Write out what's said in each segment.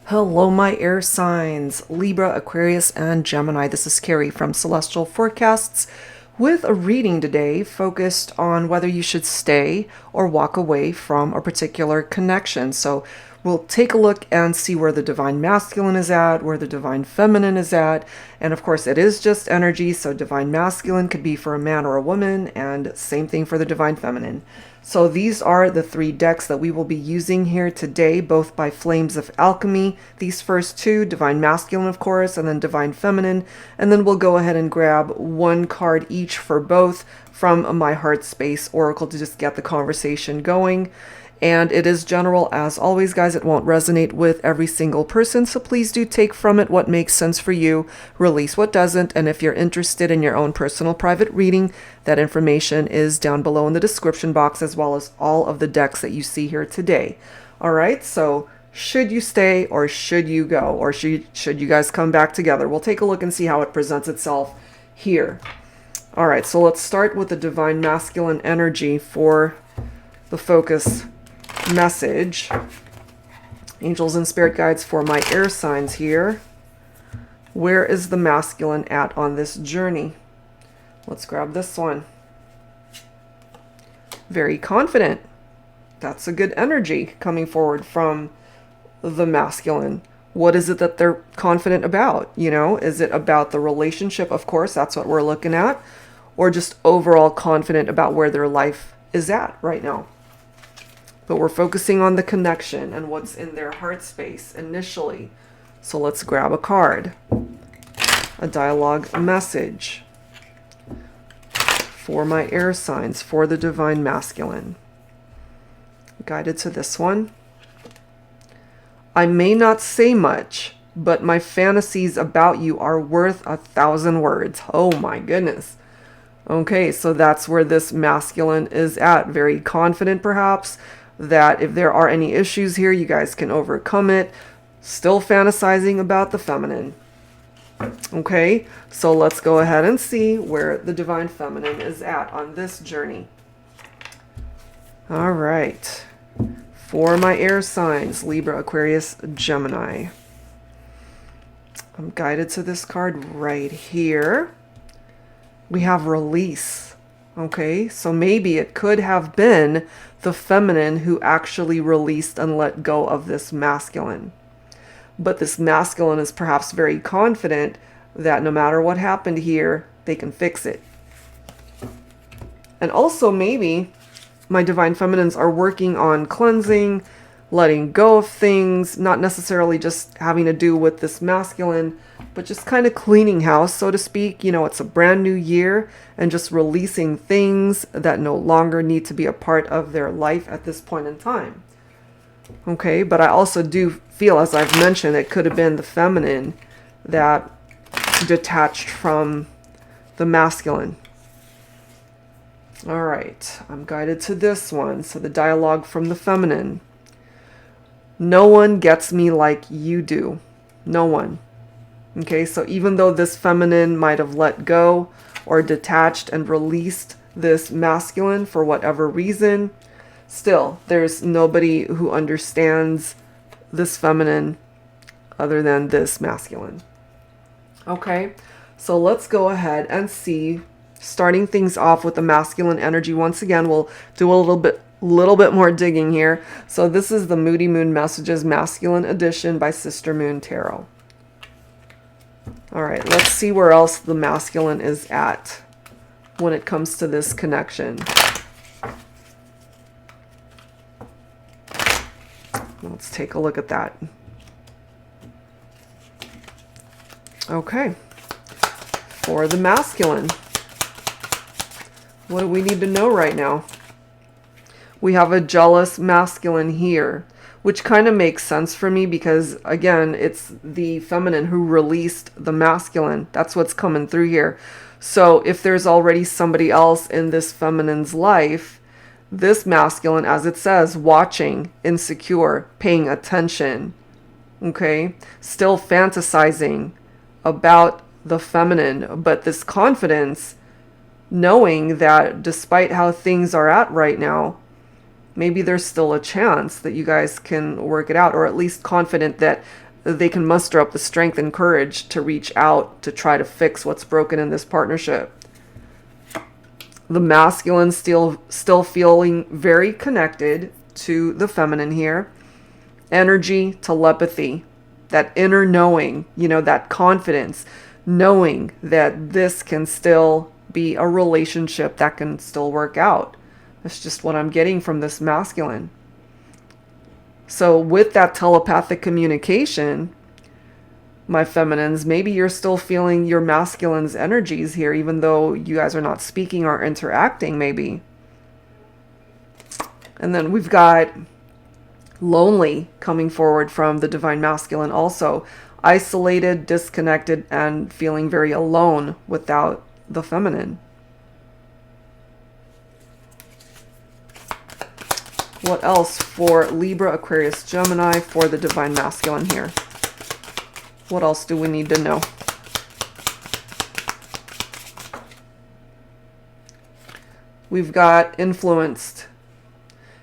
Hello, my air signs, Libra, Aquarius, and Gemini. This is Carrie from Celestial Forecasts with a reading today focused on whether you should stay or walk away from a particular connection. So we'll take a look and see where the Divine Masculine is at, where the Divine Feminine is at. And of course, it is just energy. So Divine Masculine could be for a man or a woman, and same thing for the Divine Feminine. So these are the three decks that we will be using here today, both by Flames of Alchemy. These first two, Divine Masculine, of course, and then Divine Feminine. And then we'll go ahead and grab one card each for both from my HeartSpace Oracle to just get the conversation going. And it is general, as always, guys. It won't resonate with every single person, so please do take from it what makes sense for you, release what doesn't, and if you're interested in your own personal private reading, that information is down below in the description box, as well as all of the decks that you see here today. All right, so should you stay or should you go, or should you guys come back together? We'll take a look and see how it presents itself here. All right, so let's start with the Divine Masculine energy for the focus message. Angels and spirit guides for my air signs here. Where is the masculine at on this journey? Let's grab this one. Very confident. That's a good energy coming forward from the masculine. What is it that they're confident about? You know, is it about the relationship? Of course, that's what we're looking at. Or just overall confident about where their life is at right now. But we're focusing on the connection and what's in their heart space initially. So let's grab a card. A dialogue message for my air signs, for the Divine Masculine. Guided to this one. I may not say much, but my fantasies about you are worth 1,000 words. Oh my goodness. Okay, so that's where this masculine is at. Very confident, perhaps, that if there are any issues here, you guys can overcome it. Still fantasizing about the feminine. Okay, so let's go ahead and see where the Divine Feminine is at on this journey. All right, for my air signs, Libra, Aquarius, Gemini. I'm guided to this card right here. We have release. Okay, so maybe it could have been the feminine who actually released and let go of this masculine. But this masculine is perhaps very confident that no matter what happened here, they can fix it. And also maybe my Divine Feminines are working on cleansing, letting go of things, not necessarily just having to do with this masculine, but just kind of cleaning house, so to speak. You know, it's a brand new year and just releasing things that no longer need to be a part of their life at this point in time. Okay, but I also do feel, as I've mentioned, it could have been the feminine that detached from the masculine. All right, I'm guided to this one. So the dialogue from the feminine. No one gets me like you do. No one. Okay, so even though this feminine might have let go or detached and released this masculine for whatever reason, still, there's nobody who understands this feminine other than this masculine. Okay, so let's go ahead and see, starting things off with the masculine energy. Once again, we'll do a little bit more digging here. So this is the Moody Moon Messages Masculine Edition by Sister Moon Tarot. All right, let's see where else the masculine is at when it comes to this connection. Let's take a look at that. Okay, for the masculine, what do we need to know right now? We have a jealous masculine here, which kind of makes sense for me because, again, it's the feminine who released the masculine. That's what's coming through here. So if there's already somebody else in this feminine's life, this masculine, as it says, watching, insecure, paying attention, okay, still fantasizing about the feminine, but this confidence, knowing that despite how things are at right now, maybe there's still a chance that you guys can work it out, or at least confident that they can muster up the strength and courage to reach out to try to fix what's broken in this partnership. The masculine still feeling very connected to the feminine here. Energy, telepathy, that inner knowing, that confidence, knowing that this can still be a relationship that can still work out. That's just what I'm getting from this masculine. So with that telepathic communication, my feminines, maybe you're still feeling your masculine's energies here, even though you guys are not speaking or interacting, maybe. And then we've got lonely coming forward from the divine masculine also. Isolated, disconnected, and feeling very alone without the feminine. What else for Libra, Aquarius, Gemini for the divine masculine here? What else do we need to know? We've got influenced,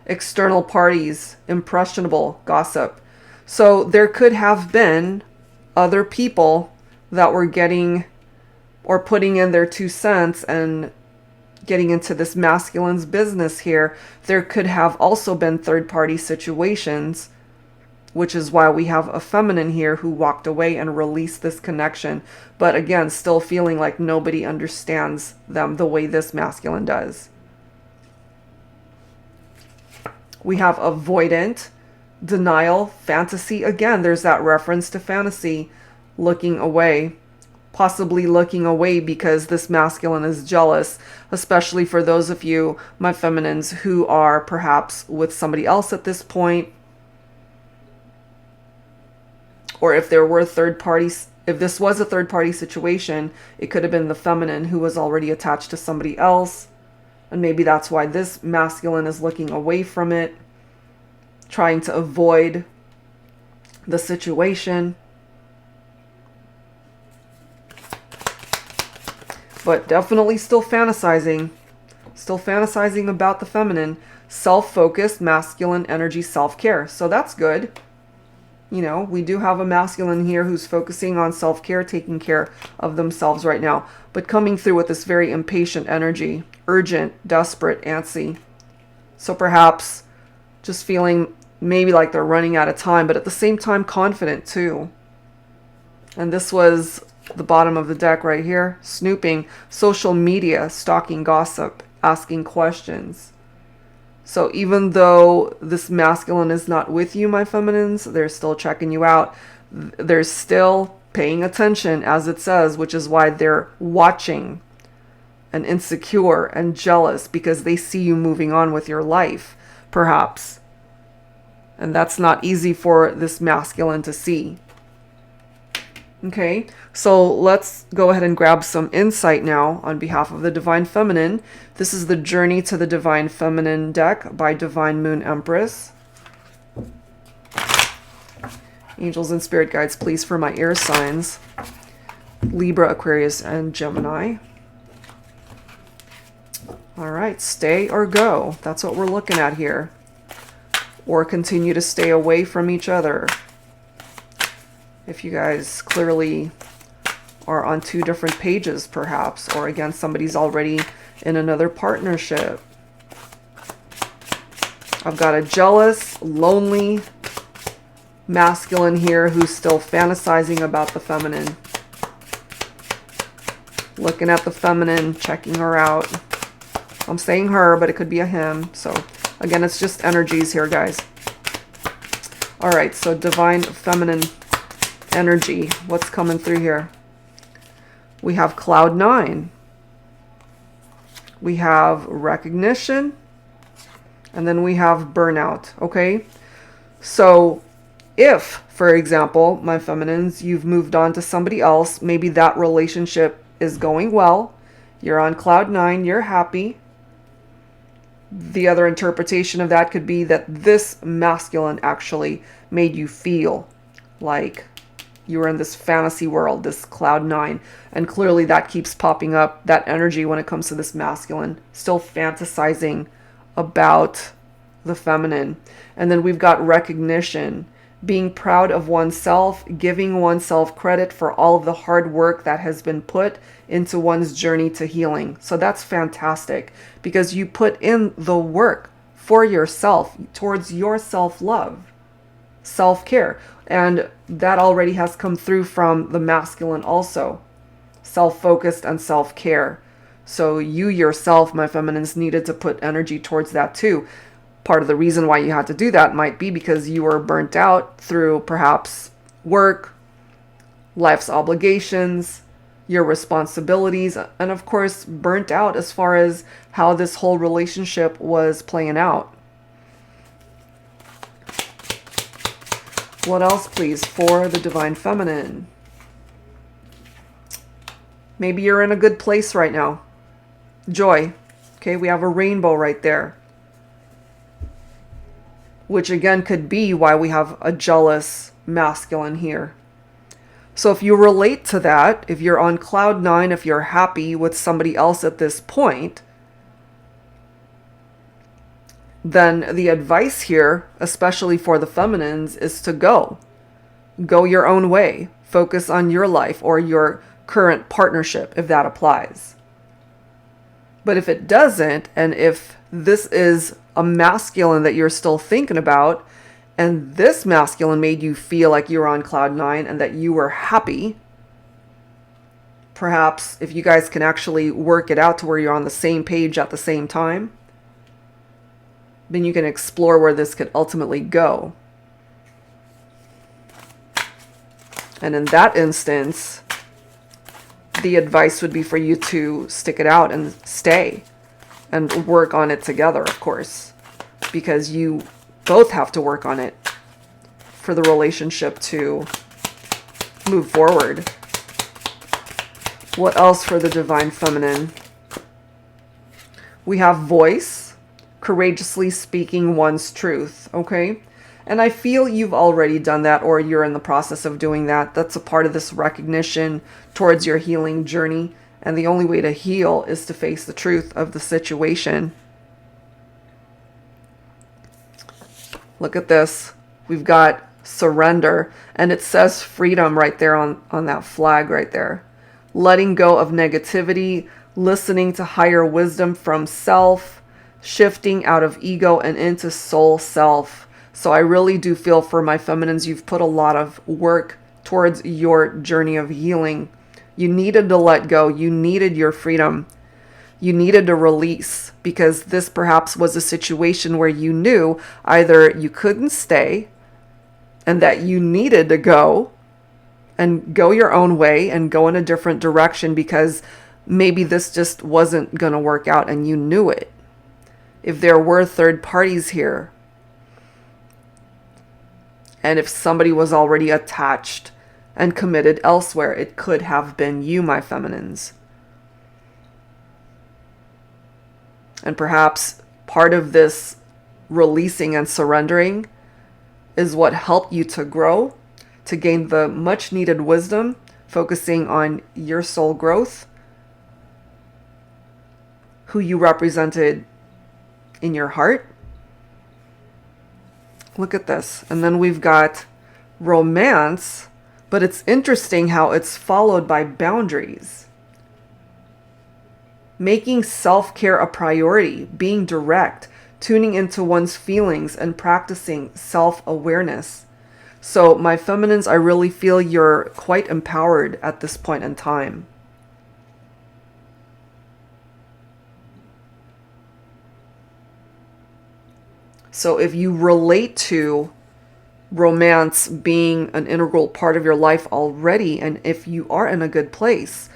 external parties, impressionable, gossip. So there could have been other people that were getting or putting in their 2 cents and getting into this masculine's business here. There could have also been third-party situations, which is why we have a feminine here who walked away and released this connection. But again, still feeling like nobody understands them the way this masculine does. We have avoidant, denial, fantasy. Again, there's that reference to fantasy, looking away. Possibly looking away because this masculine is jealous, especially for those of you, my feminines, who are perhaps with somebody else at this point. Or if there were third parties, if this was a third party situation, it could have been the feminine who was already attached to somebody else. And maybe that's why this masculine is looking away from it, trying to avoid the situation. But definitely still fantasizing about the feminine. Self-focused, masculine energy, self-care. So that's good. We do have a masculine here who's focusing on self-care, taking care of themselves right now. But coming through with this very impatient energy. Urgent, desperate, antsy. So perhaps just feeling maybe like they're running out of time, but at the same time confident too. And this was the bottom of the deck right here. Snooping, social media, stalking, gossip, asking questions. So even though this masculine is not with you, my feminines, they're still checking you out. They're still paying attention, as it says, which is why they're watching and insecure and jealous, because they see you moving on with your life, perhaps. And that's not easy for this masculine to see. Okay, so let's go ahead and grab some insight now on behalf of the Divine Feminine. This is the Journey to the Divine Feminine deck by Divine Moon Empress. Angels and Spirit Guides, please, for my air signs. Libra, Aquarius, and Gemini. All right, stay or go. That's what we're looking at here. Or continue to stay away from each other. If you guys clearly are on 2 different pages, perhaps, or again, somebody's already in another partnership. I've got a jealous, lonely masculine here who's still fantasizing about the feminine. Looking at the feminine, checking her out. I'm saying her, but it could be a him. So again, it's just energies here, guys. All right, so Divine Feminine energy, what's coming through here? We have Cloud 9. We have recognition. And then we have burnout, okay? So if, for example, my feminines, you've moved on to somebody else, maybe that relationship is going well. You're on Cloud 9, you're happy. The other interpretation of that could be that this masculine actually made you feel like you were in this fantasy world, this Cloud 9. And clearly that keeps popping up, that energy when it comes to this masculine. Still fantasizing about the feminine. And then we've got recognition. being proud of oneself, giving oneself credit for all of the hard work that has been put into one's journey to healing. So that's fantastic because you put in the work for yourself, towards your self-love, self-care. And that already has come through from the masculine also. Self-focused and self-care. So you yourself, my feminines, needed to put energy towards that too. Part of the reason why you had to do that might be because you were burnt out through perhaps work, life's obligations, your responsibilities, and of course burnt out as far as how this whole relationship was playing out. What else, please, for the Divine Feminine? Maybe you're in a good place right now. Joy. Okay, we have a rainbow right there. Which again could be why we have a jealous masculine here. So if you relate to that, if you're on cloud nine, if you're happy with somebody else at this point, then the advice here, especially for the feminines, is to go. Go your own way. Focus on your life or your current partnership, if that applies. But if it doesn't, and if this is a masculine that you're still thinking about, and this masculine made you feel like you were on cloud nine and that you were happy, perhaps if you guys can actually work it out to where you're on the same page at the same time, then you can explore where this could ultimately go. And in that instance, the advice would be for you to stick it out and stay and work on it together, of course, because you both have to work on it for the relationship to move forward. What else for the Divine Feminine? We have voice, courageously speaking one's truth, okay? And I feel you've already done that, or you're in the process of doing that. That's a part of this recognition towards your healing journey. And the only way to heal is to face the truth of the situation. Look at this. We've got surrender. And it says freedom right there on that flag right there. Letting go of negativity, listening to higher wisdom from self, shifting out of ego and into soul self. So I really do feel for my feminines, you've put a lot of work towards your journey of healing. You needed to let go. You needed your freedom. You needed to release, because this perhaps was a situation where you knew either you couldn't stay and that you needed to go and go your own way and go in a different direction because maybe this just wasn't going to work out and you knew it. If there were third parties here, and if somebody was already attached and committed elsewhere, it could have been you, my feminines. And perhaps part of this releasing and surrendering is what helped you to grow, to gain the much needed wisdom, focusing on your soul growth, who you represented in your heart. Look at this. And then we've got romance. But it's interesting how it's followed by boundaries. Making self-care a priority, being direct, tuning into one's feelings, and practicing self-awareness. So my feminines, I really feel you're quite empowered at this point in time. So if you relate to romance being an integral part of your life already, and if you are in a good place,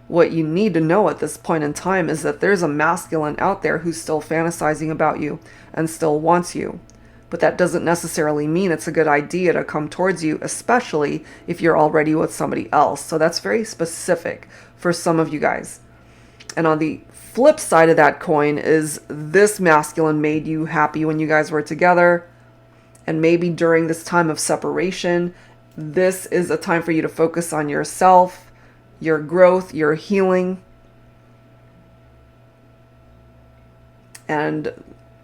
what you need to know at this point in time is that there's a masculine out there who's still fantasizing about you and still wants you. But that doesn't necessarily mean it's a good idea to come towards you, especially if you're already with somebody else. So that's very specific for some of you guys. And on the flip side of that coin is this masculine made you happy when you guys were together. And maybe during this time of separation, this is a time for you to focus on yourself, your growth, your healing. And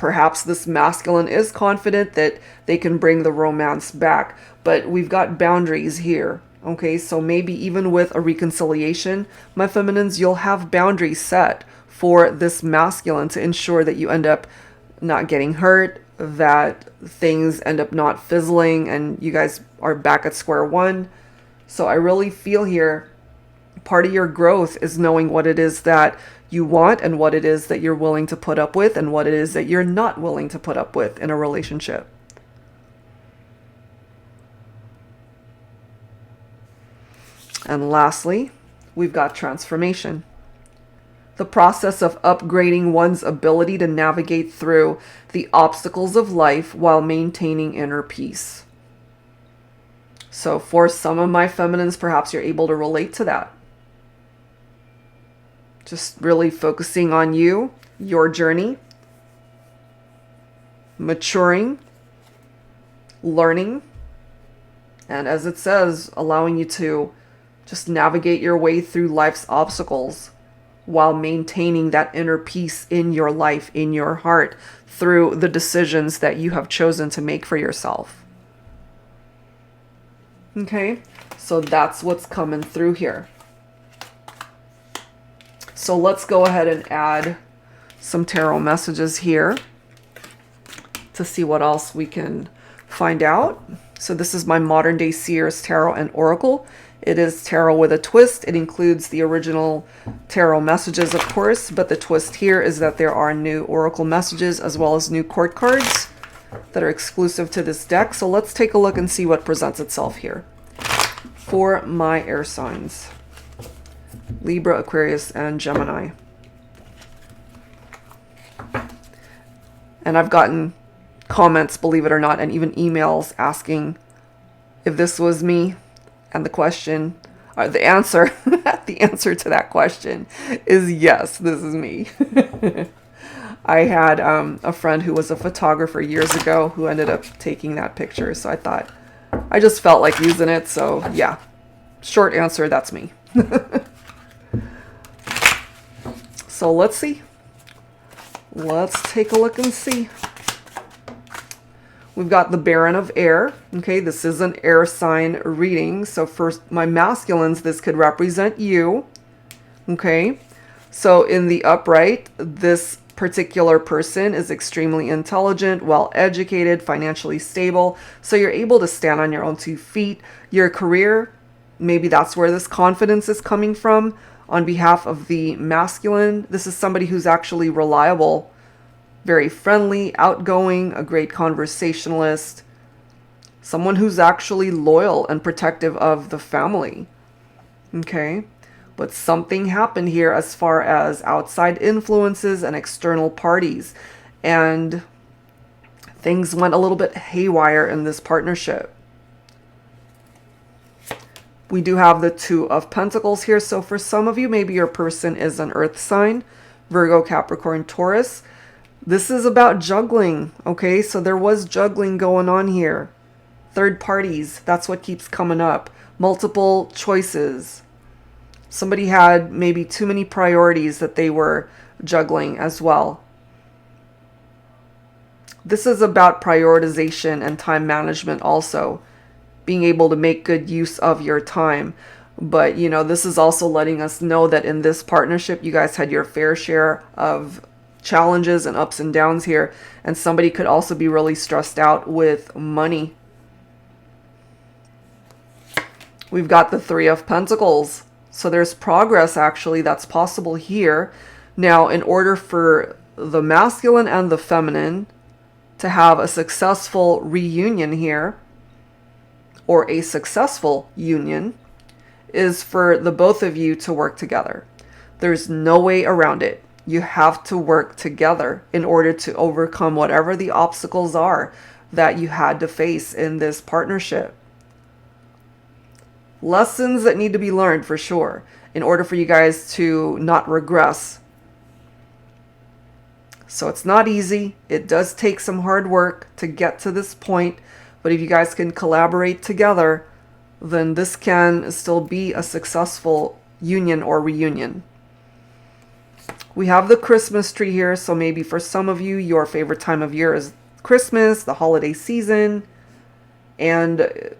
perhaps this masculine is confident that they can bring the romance back, but we've got boundaries here. Okay, so maybe even with a reconciliation, my feminines, you'll have boundaries set for this masculine to ensure that you end up not getting hurt, that things end up not fizzling, and you guys are back at square one. So I really feel here, part of your growth is knowing what it is that you want and what it is that you're willing to put up with and what it is that you're not willing to put up with in a relationship. And lastly, we've got transformation. The process of upgrading one's ability to navigate through the obstacles of life while maintaining inner peace. So for some of my feminines, perhaps you're able to relate to that. Just really focusing on you, your journey, maturing, learning, and as it says, allowing you to just navigate your way through life's obstacles while maintaining that inner peace in your life, in your heart, through the decisions that you have chosen to make for yourself. Okay, so that's what's coming through here. So let's go ahead and add some tarot messages here to see what else we can find out. So this is my Modern Day Seers Tarot and Oracle. It is tarot with a twist. It includes the original tarot messages, of course, but the twist here is that there are new oracle messages as well as new court cards that are exclusive to this deck. So let's take a look and see what presents itself here for my air signs. Libra, Aquarius, and Gemini. And I've gotten comments, believe it or not, and even emails asking if this was me. And the question, or the answer, the answer to that question is yes, this is me. I had a friend who was a photographer years ago who ended up taking that picture. So I thought, I just felt like using it. So yeah, short answer, that's me. So let's see. Let's take a look and see. We've got the Baron of Air. Okay, this is an air sign reading. So first, my masculines, this could represent you. Okay, so in the upright, this particular person is extremely intelligent, well-educated, financially stable. So you're able to stand on your own 2 feet. Your career, maybe that's where this confidence is coming from. On behalf of the masculine, this is somebody who's actually reliable, very friendly, outgoing, a great conversationalist, someone who's actually loyal and protective of the family. Okay, but something happened here as far as outside influences and external parties, and things went a little bit haywire in this partnership. We do have the Two of Pentacles here. So for some of you, maybe your person is an earth sign, Virgo, Capricorn, Taurus. This is about juggling. Okay, so there was juggling going on here. Third parties, that's what keeps coming up. Multiple choices. Somebody had maybe too many priorities that they were juggling as well. This is about prioritization and time management also. Being able to make good use of your time. But, you know, this is also letting us know that in this partnership, you guys had your fair share of challenges and ups and downs here. And somebody could also be really stressed out with money. We've got the Three of Pentacles. So there's progress actually that's possible here. Now, in order for the masculine and the feminine to have a successful reunion here, or a successful union, is for the both of you to work together. There's no way around it. You have to work together in order to overcome whatever the obstacles are that you had to face in this partnership. Lessons that need to be learned for sure in order for you guys to not regress. So it's not easy. It does take some hard work to get to this point. But if you guys can collaborate together, then this can still be a successful union or reunion. We have the Christmas tree here, so maybe for some of you, your favorite time of year is Christmas, the holiday season, and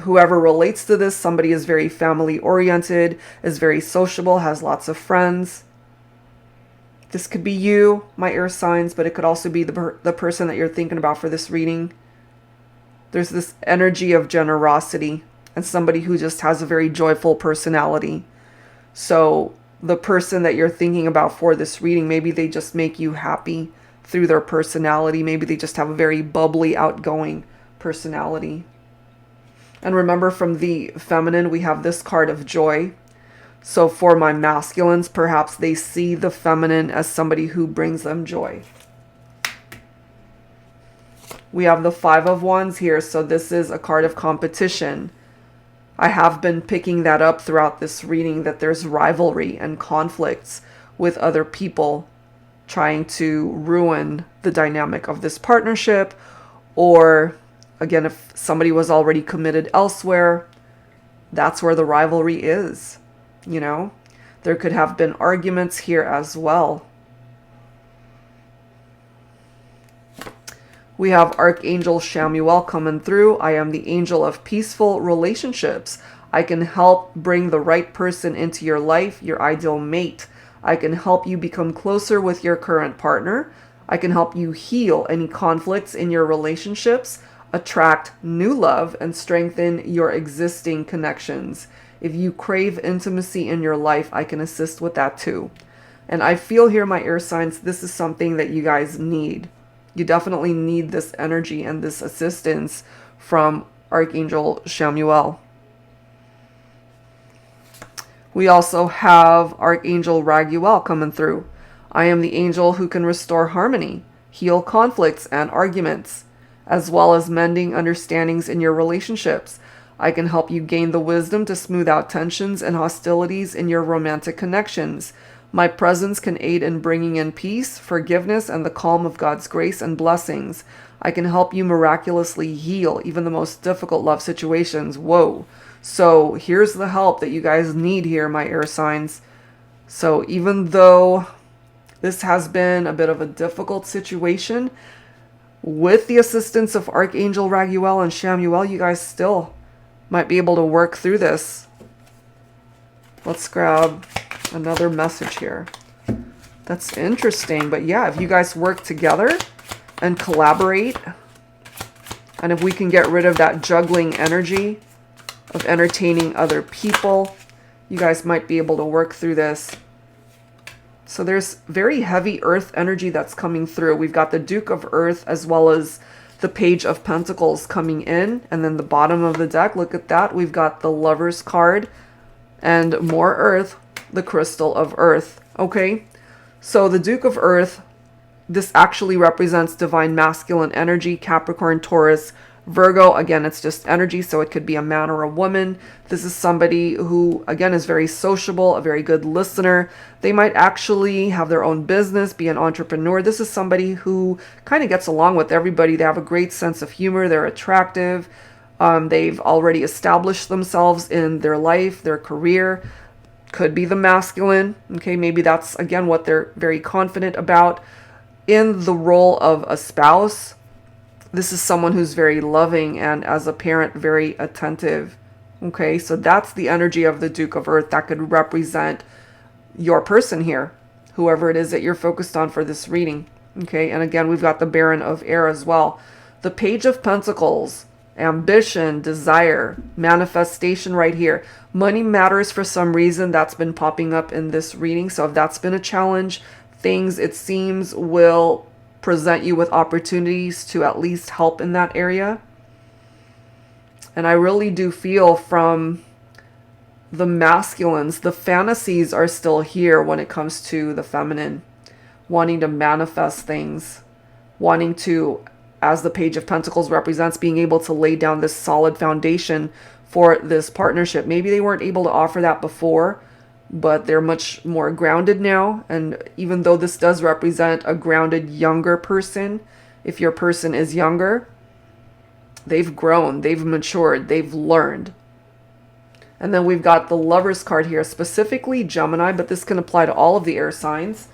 whoever relates to this, somebody is very family oriented, is very sociable, has lots of friends. This could be you, my air signs, but it could also be the person that you're thinking about for this reading. There's this energy of generosity and somebody who just has a very joyful personality. So the person that you're thinking about for this reading, maybe they just make you happy through their personality. Maybe they just have a very bubbly, outgoing personality. And remember, from the feminine, we have this card of joy. So for my masculines, perhaps they see the feminine as somebody who brings them joy. We have the Five of Wands here, so this is a card of competition. I have been picking that up throughout this reading, that there's rivalry and conflicts with other people trying to ruin the dynamic of this partnership, or again, if somebody was already committed elsewhere, that's where the rivalry is. You know, there could have been arguments here as well. We have Archangel Chamuel coming through. I am the angel of peaceful relationships. I can help bring the right person into your life, your ideal mate. I can help you become closer with your current partner. I can help you heal any conflicts in your relationships, attract new love, and strengthen your existing connections. If you crave intimacy in your life, I can assist with that too. And I feel here, my air signs, this is something that you guys need. You definitely need this energy and this assistance from Archangel Chamuel. We also have Archangel Raguel coming through. I am the angel who can restore harmony, heal conflicts and arguments, as well as mending understandings in your relationships. I can help you gain the wisdom to smooth out tensions and hostilities in your romantic connections. My presence can aid in bringing in peace, forgiveness, and the calm of God's grace and blessings. I can help you miraculously heal even the most difficult love situations. Whoa. So here's the help that you guys need here, my air signs. So even though this has been a bit of a difficult situation, with the assistance of Archangel Raguel and Chamuel, you guys still might be able to work through this. Let's grab another message here. That's interesting. But yeah, if you guys work together and collaborate, and if we can get rid of that juggling energy of entertaining other people, you guys might be able to work through this. So there's very heavy earth energy that's coming through. We've got the Duke of Earth as well as the Page of Pentacles coming in. And then the bottom of the deck, look at that. We've got the Lover's card and more earth, the Crystal of Earth. Okay, so the Duke of Earth, this actually represents divine masculine energy, Capricorn, Taurus, Virgo. Again, it's just energy, so it could be a man or a woman. This is somebody who, again, is very sociable, a very good listener. They might actually have their own business, be an entrepreneur. This is somebody who kind of gets along with everybody. They have a great sense of humor. They're attractive. They've already established themselves in their life, their career. Could be the masculine. Okay, maybe that's, again, what they're very confident about. In the role of a spouse, this is someone who's very loving and, as a parent, very attentive. Okay, so that's the energy of the Duke of Earth that could represent your person here, whoever it is that you're focused on for this reading. Okay, and again, we've got the Baron of Air as well. The Page of Pentacles, ambition, desire, manifestation right here. Money matters for some reason. That's been popping up in this reading. So if that's been a challenge, things, it seems, will present you with opportunities to at least help in that area. And I really do feel from the masculines, the fantasies are still here when it comes to the feminine, wanting to manifest things, wanting to, as the Page of Pentacles represents, being able to lay down this solid foundation for this partnership. Maybe they weren't able to offer that before, but they're much more grounded now. And even though this does represent a grounded younger person, if your person is younger, they've grown, they've matured, they've learned. And then we've got the Lover's card here, specifically Gemini, but this can apply to all of the air signs.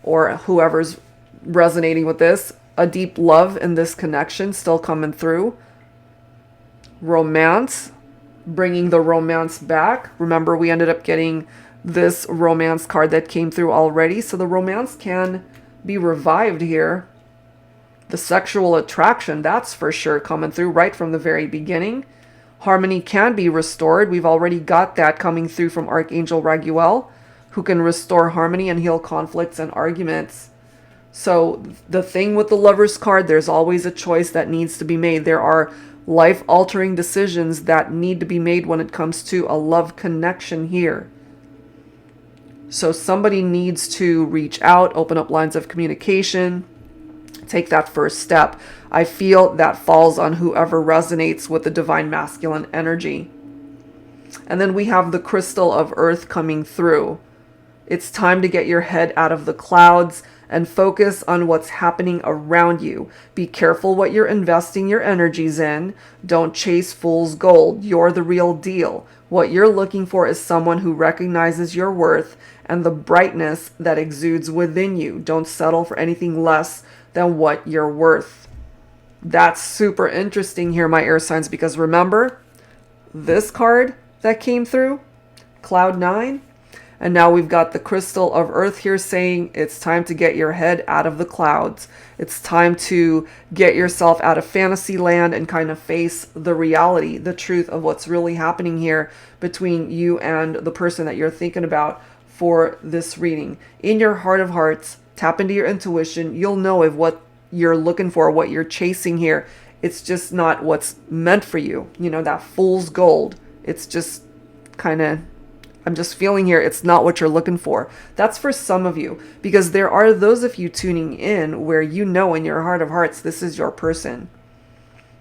or whoever's resonating with this, a deep love in this connection still coming through. Romance, bringing the romance back. Remember, we ended up getting this romance card that came through already, so the romance can be revived here. The sexual attraction, that's for sure coming through right from the very beginning. Harmony can be restored. We've already got that coming through from Archangel Raguel, who can restore harmony and heal conflicts and arguments. So the thing with the Lover's card, there's always a choice that needs to be made. There are life-altering decisions that need to be made when it comes to a love connection here. So somebody needs to reach out, open up lines of communication, take that first step. I feel that falls on whoever resonates with the divine masculine energy. And then we have the crystal of earth coming through. It's time to get your head out of the clouds and focus on what's happening around you. Be careful what you're investing your energies in. Don't chase fool's gold. You're the real deal. What you're looking for is someone who recognizes your worth and the brightness that exudes within you. Don't settle for anything less than what you're worth. That's super interesting here, my air signs, because remember this card that came through, Cloud 9, and now we've got the crystal of earth here saying it's time to get your head out of the clouds. It's time to get yourself out of fantasy land and kind of face the reality, the truth of what's really happening here between you and the person that you're thinking about for this reading. In your heart of hearts, tap into your intuition. You'll know if what you're looking for, what you're chasing here, it's just not what's meant for you. You know, that fool's gold. It's just kind of, I'm just feeling here, it's not what you're looking for. That's for some of you, because there are those of you tuning in where you know in your heart of hearts, this is your person.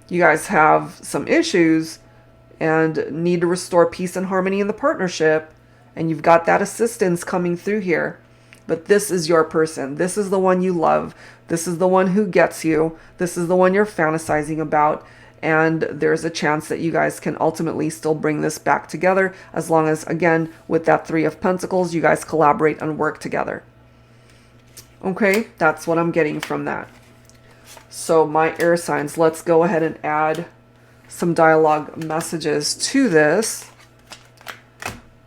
You guys have some issues and need to restore peace and harmony in the partnership, and you've got that assistance coming through here. But this is your person. This is the one you love. This is the one who gets you. This is the one you're fantasizing about. And there's a chance that you guys can ultimately still bring this back together, as long as, again, with that Three of Pentacles, you guys collaborate and work together. Okay, that's what I'm getting from that. So my air signs, let's go ahead and add some dialogue messages to this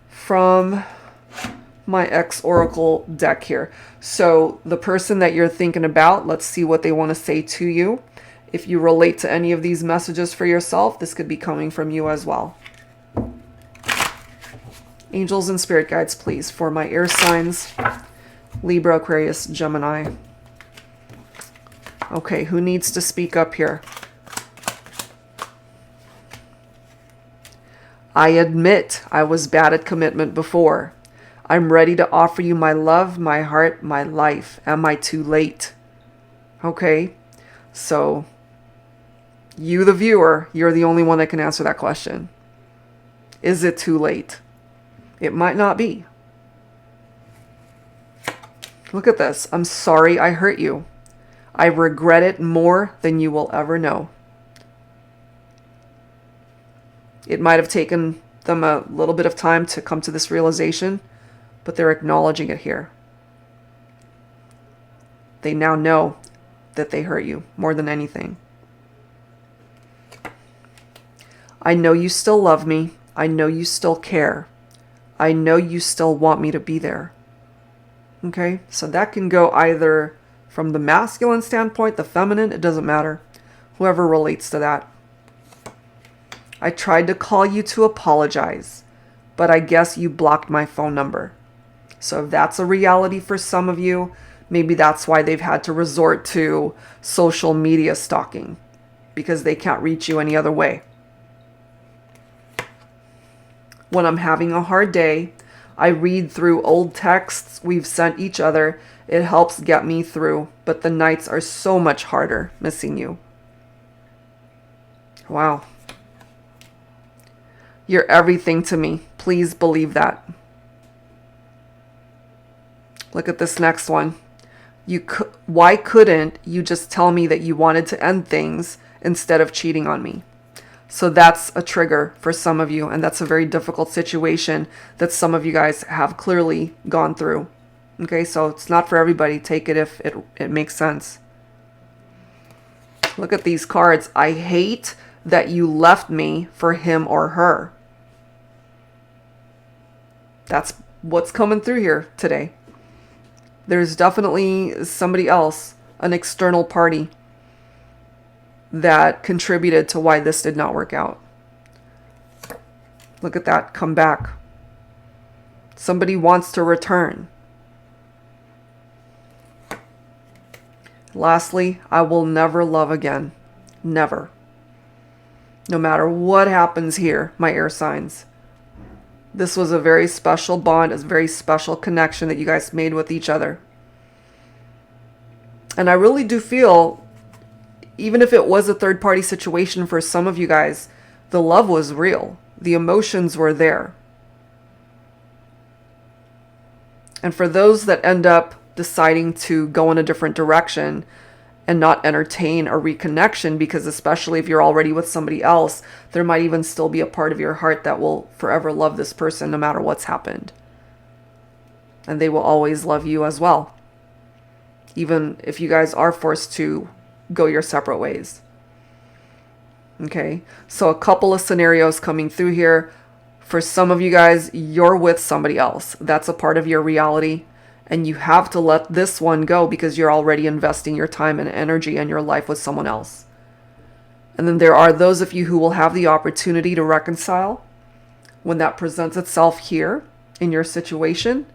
from my X Oracle deck here. So the person that you're thinking about, let's see what they want to say to you. If you relate to any of these messages for yourself, this could be coming from you as well. Angels and spirit guides, please, for my air signs, Libra, Aquarius, Gemini. Okay, who needs to speak up here? I admit I was bad at commitment before. I'm ready to offer you my love, my heart, my life. Am I too late? Okay, so you, the viewer, you're the only one that can answer that question. Is it too late? It might not be. Look at this. I'm sorry I hurt you. I regret it more than you will ever know. It might have taken them a little bit of time to come to this realization, but they're acknowledging it here. They now know that they hurt you more than anything. I know you still love me. I know you still care. I know you still want me to be there. Okay, so that can go either from the masculine standpoint, the feminine, it doesn't matter. Whoever relates to that. I tried to call you to apologize, but I guess you blocked my phone number. So if that's a reality for some of you, maybe that's why they've had to resort to social media stalking, because they can't reach you any other way. When I'm having a hard day, I read through old texts we've sent each other. It helps get me through, but the nights are so much harder missing you. Wow. You're everything to me. Please believe that. Look at this next one. Why couldn't you just tell me that you wanted to end things instead of cheating on me? So that's a trigger for some of you, and that's a very difficult situation that some of you guys have clearly gone through. Okay, so it's not for everybody. Take it if it makes sense. Look at these cards. I hate that you left me for him or her. That's what's coming through here today. There's definitely somebody else, an external party, that contributed to why this did not work out. Look at that. Come back. Somebody wants to return. Lastly, I will never love again. Never. No matter what happens here, my air signs. This was a very special bond, a very special connection that you guys made with each other. And I really do feel, even if it was a third-party situation for some of you guys, the love was real. The emotions were there. And for those that end up deciding to go in a different direction and not entertain a reconnection, because especially if you're already with somebody else, there might even still be a part of your heart that will forever love this person no matter what's happened. And they will always love you as well, even if you guys are forced to go your separate ways. Okay, so a couple of scenarios coming through here. For some of you guys, you're with somebody else. That's a part of your reality. And you have to let this one go because you're already investing your time and energy and your life with someone else. And then there are those of you who will have the opportunity to reconcile when that presents itself here in your situation.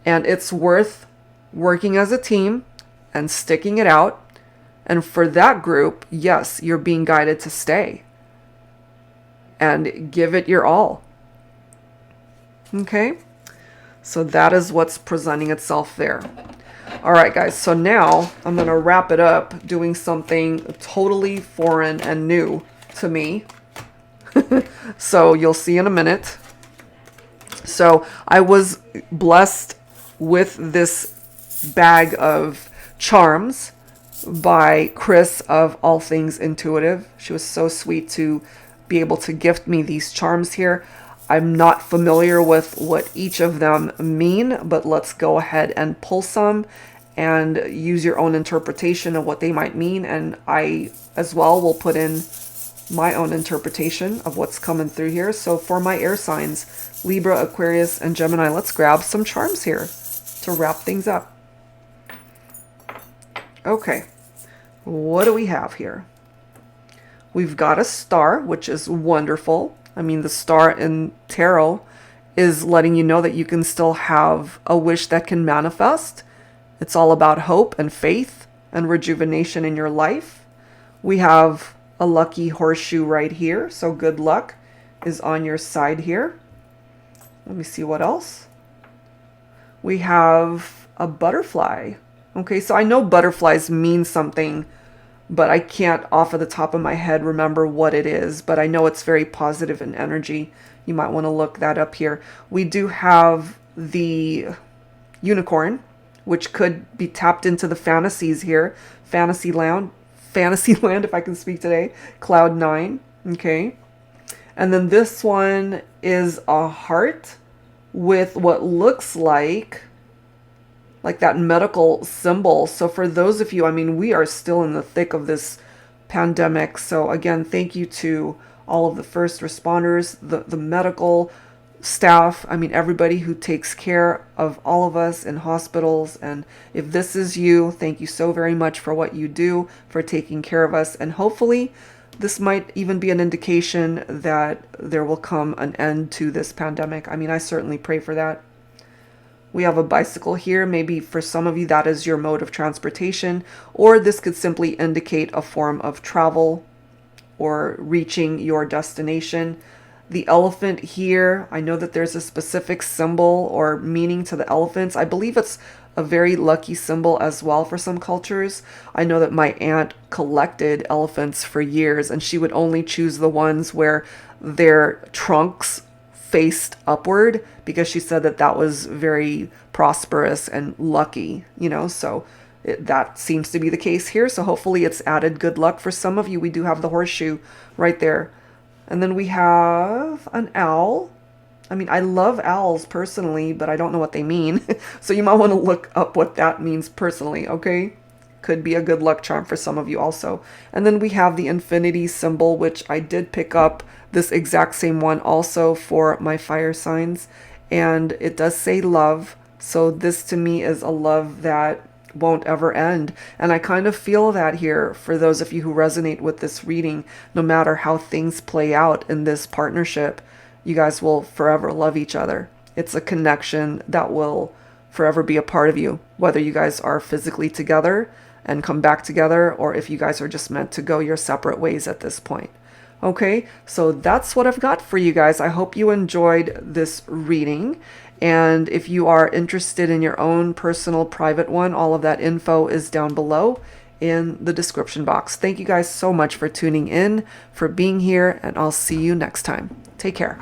And it's worth working as a team and sticking it out. And for that group, yes, you're being guided to stay and give it your all. Okay? So that is what's presenting itself there. All right, guys. So now I'm going to wrap it up doing something totally foreign and new to me. So you'll see in a minute. So I was blessed with this bag of charms by Chris of All Things Intuitive. She was so sweet to be able to gift me these charms here. I'm not familiar with what each of them mean, but let's go ahead and pull some and use your own interpretation of what they might mean. And I, as well, will put in my own interpretation of what's coming through here. So for my air signs, Libra, Aquarius, and Gemini, let's grab some charms here to wrap things up. Okay, what do we have here? We've got a star, which is wonderful. I mean, the star in tarot is letting you know that you can still have a wish that can manifest. It's all about hope and faith and rejuvenation in your life. We have a lucky horseshoe right here. So good luck is on your side here. Let me see what else. We have a butterfly. Okay, so I know butterflies mean something, but I can't off of the top of my head remember what it is, but I know it's very positive in energy. You might want to look that up here. We do have the unicorn, which could be tapped into the fantasies here. Fantasyland, if I can speak today. Cloud 9, okay. And then this one is a heart with what looks like that medical symbol. So for those of you, I mean, we are still in the thick of this pandemic. So again, thank you to all of the first responders, the medical staff. I mean, everybody who takes care of all of us in hospitals. And if this is you, thank you so very much for what you do, for taking care of us. And hopefully this might even be an indication that there will come an end to this pandemic. I mean, I certainly pray for that. We have a bicycle here. Maybe for some of you that is your mode of transportation, or this could simply indicate a form of travel or reaching your destination. The elephant here, I know that there's a specific symbol or meaning to the elephants. I believe it's a very lucky symbol as well for some cultures. I know that my aunt collected elephants for years, and she would only choose the ones where their trunks faced upward, because she said that that was very prosperous and lucky, so that seems to be the case here. So hopefully it's added good luck for some of you. We do have the horseshoe right there. And then we have an owl. I mean, I love owls personally, but I don't know what they mean. So you might want to look up what that means personally, okay? Could be a good luck charm for some of you also. And then we have the infinity symbol, which I did pick up this exact same one also for my fire signs. And it does say love. So this to me is a love that won't ever end. And I kind of feel that here for those of you who resonate with this reading, no matter how things play out in this partnership, you guys will forever love each other. It's a connection that will forever be a part of you, whether you guys are physically together and come back together, or if you guys are just meant to go your separate ways at this point. Okay, so that's what I've got for you guys. I hope you enjoyed this reading. And if you are interested in your own personal private one, all of that info is down below in the description box. Thank you guys so much for tuning in, for being here, and I'll see you next time. Take care.